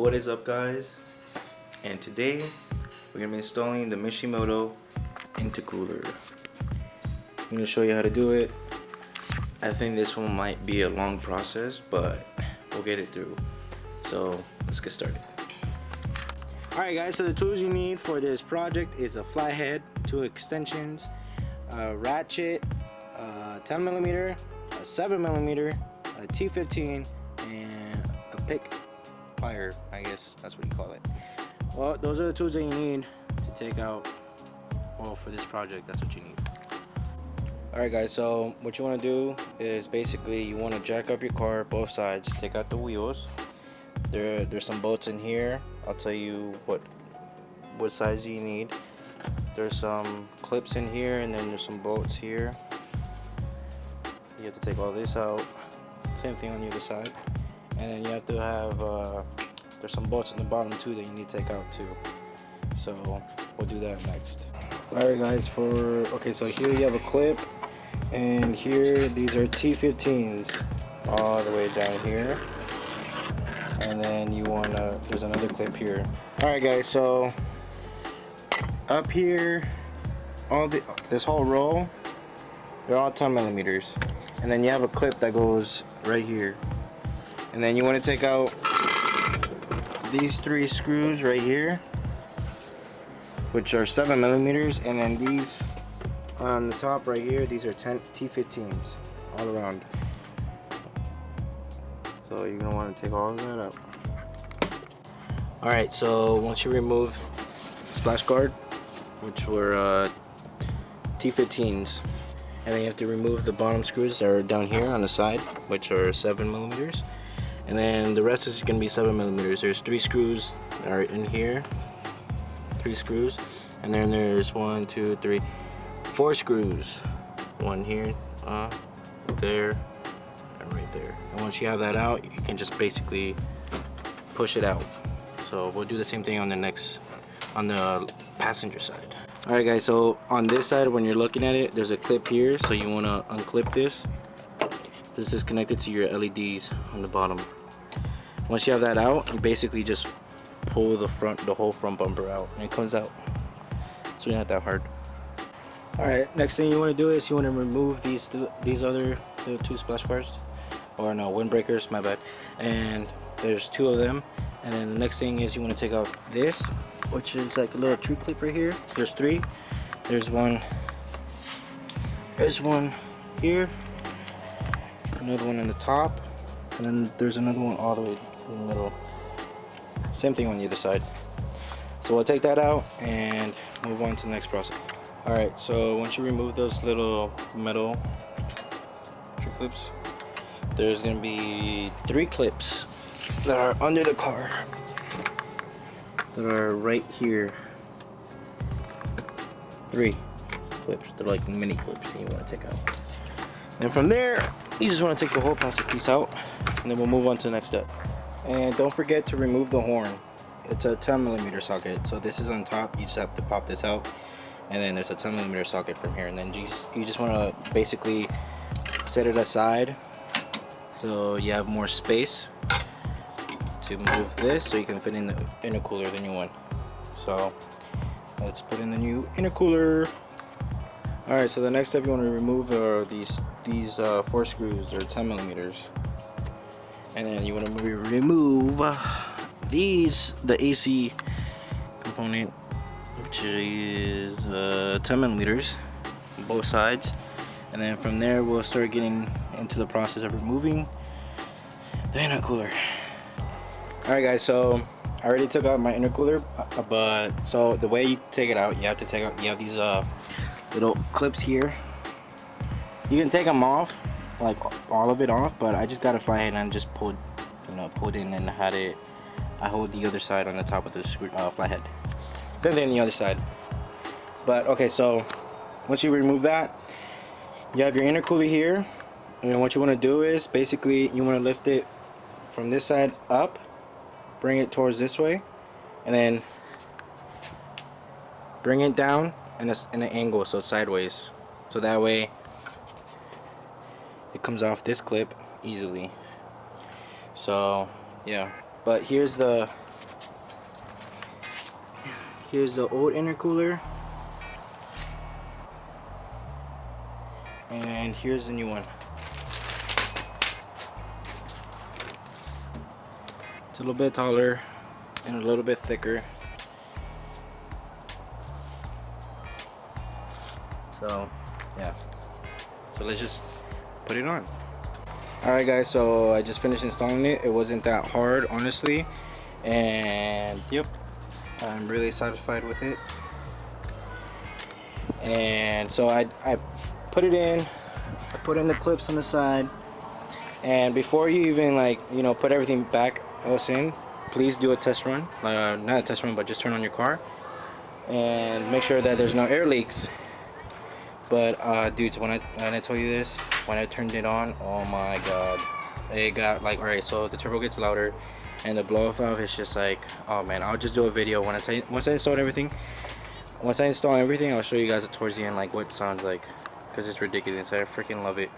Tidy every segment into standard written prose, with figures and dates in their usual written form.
What is up, guys? And today we're gonna be installing the Mishimoto Intercooler. I'm gonna show you how to do it. I think this one might be a long process, but we'll get it through. So let's get started. Alright guys, so the tools you need for this project is a flathead, 2 extensions, a ratchet, 10mm, a 7mm, a T15, and a pick plier, I guess that's what you call it. Well, those are the tools that you need to take out, well, for this project, that's what you need. Alright guys, so what you want to do is basically you want to jack up your car both sides, take out the wheels. There's some bolts in here. I'll tell you what size you need. There's some clips in here, and then there's some bolts here. You have to take all this out. Same thing on the other side. And then you have to have there's some bolts in the bottom too that you need to take out too. So we'll do that next. Alright guys, okay, so here you have a clip, and here these are T15s all the way down here. And then there's another clip here. Alright guys, so up here, this whole row, they're all 10mm. And then you have a clip that goes right here. And then you want to take out these 3 screws right here, which are 7mm, and then these on the top right here, these are T15s all around. So you're gonna want to take all of that out. Alright, so once you remove splash guard, which were T15s, and then you have to remove the bottom screws that are down here on the side, which are 7mm, and then the rest is gonna be 7mm. There's 3 screws that are in here, 3 screws, and then there's 1, 2, 3, 4 screws. One here, there, and right there. And once you have that out, you can just basically push it out. So we'll do the same thing on the passenger side. Alright guys, so on this side, when you're looking at it, there's a clip here, so you want to unclip this. This is connected to your LEDs on the bottom. Once you have that out, you basically just pull the whole front bumper out, and it comes out. So you're not that hard. Alright, next thing you want to do is you want to remove these other 2 splash guards, or no, windbreakers, my bad. And there's 2 of them. And then the next thing is you want to take out this, which is like a little true clip right here. There's 3. There's one here, another one on the top, and then there's another one all the way in the middle. Same thing on the other side. So we'll take that out and move on to the next process. Alright, so once you remove those little metal true clips, there's going to be 3 clips that are under the car that are right here. 3 clips. They're like mini clips that you want to take out. And from there, you just want to take the whole plastic piece out, and then we'll move on to the next step. And don't forget to remove the horn. It's a 10mm socket, so this is on top. You just have to pop this out, and then there's a 10mm socket from here, and then you just want to basically set it aside so you have more space to move this, so you can fit in the intercooler, the new one. So let's put in the new intercooler. Alright, so the next step you want to remove are these 4 screws. They're 10mm, and then you want to remove the AC component, which is 10mm, both sides. And then from there we'll start getting into the process of removing the intercooler. Alright guys, so I already took out my intercooler, but so the way you take it out, you have these little clips here. You can take them off, like all of it off, but I just got a flathead and just pulled in and I hold the other side on the top of the flathead. Same thing on the other side. But okay, so once you remove that, you have your intercooler here, and then what you want to do is basically you want to lift it from this side up, bring it towards this way, and then bring it down in an angle, so it's sideways, so that way it comes off this clip easily. So yeah, but here's the Here's the old intercooler, and here's the new one. It's a little bit taller and a little bit thicker. So yeah, so let's just put it on. Alright guys, so I just finished installing it. It wasn't that hard, honestly, and yep, I'm really satisfied with it. And so I put it in, I put in the clips on the side, and before you even, like, you know, put everything back else in, please do a test run. Not a test run, but just turn on your car and make sure that there's no air leaks. But dudes, when I tell you this, when I turned it on, oh my god, it got like, alright, so the turbo gets louder and the blow off valve is just like, oh man, I'll just do a video once I install everything. Once I install everything, I'll show you guys towards the end, like what it sounds like, because it's ridiculous. I freaking love it.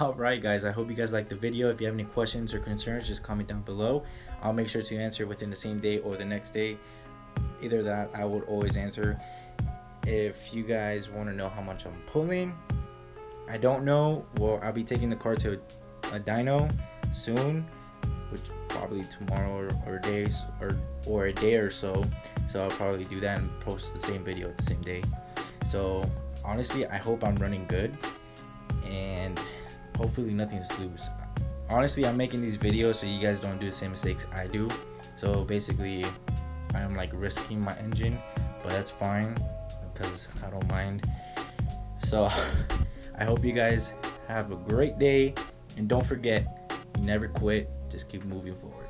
Alright guys, I hope you guys liked the video. If you have any questions or concerns, just comment down below. I'll make sure to answer within the same day or the next day. Either that, I would always answer. If you guys want to know how much I'm pulling, I don't know. Well, I'll be taking the car to a dyno soon, which probably tomorrow or a day or so. So I'll probably do that and post the same video at the same day. So honestly, I hope I'm running good and hopefully nothing's loose. Honestly, I'm making these videos so you guys don't do the same mistakes I do. So basically, I'm like risking my engine, but that's fine because I don't mind. So I hope you guys have a great day, and don't forget, you never quit, just keep moving forward.